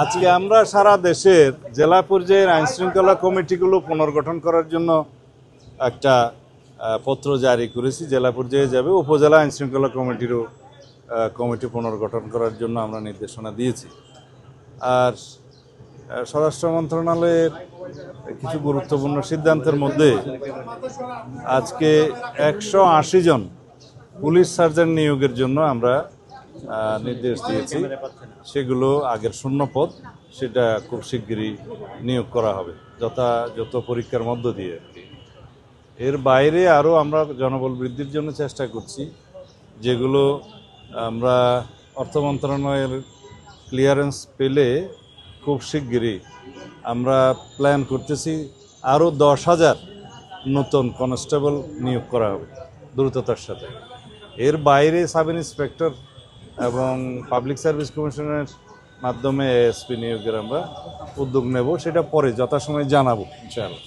আজকে আমরা সারা দেশের জেলা পর্যায়ের আইন শৃঙ্খলা কমিটিগুলো পুনর্গঠন করার জন্য একটা পত্র জারি করেছি। জেলা পর্যায়ে যাবে, উপজেলা আইন শৃঙ্খলা কমিটিরও কমিটি পুনর্গঠন করার জন্য আমরা নির্দেশনা দিয়েছি। আর স্বরাষ্ট্র মন্ত্রণালয়ের কিছু গুরুত্বপূর্ণ সিদ্ধান্তের মধ্যে আজকে 180 জন পুলিশ সার্জন নিয়োগের জন্য আমরা নির্দেশ দিয়েছি। সেগুলো আগের শূন্য পদ, সেটা খুব শিগগিরই নিয়োগ করা হবে যথাযথ পরীক্ষার মধ্য দিয়ে। এর বাইরে আরও আমরা জনবল বৃদ্ধির জন্য চেষ্টা করছি, যেগুলো আমরা অর্থ মন্ত্রণালয়ের ক্লিয়ারেন্স পেলে খুব শিগগিরই আমরা প্ল্যান করতেছি আরও 10,000 নতুন কনস্টেবল নিয়োগ করা হবে দ্রুততার সাথে। এর বাইরে সাব ইন্সপেক্টর এবং পাবলিক সার্ভিস কমিশনের মাধ্যমে এএসপি নিয়োগের আমরা উদ্যোগ নেব, সেটা পরে যথাসময়ে জানাবো ইনশাআল্লাহ।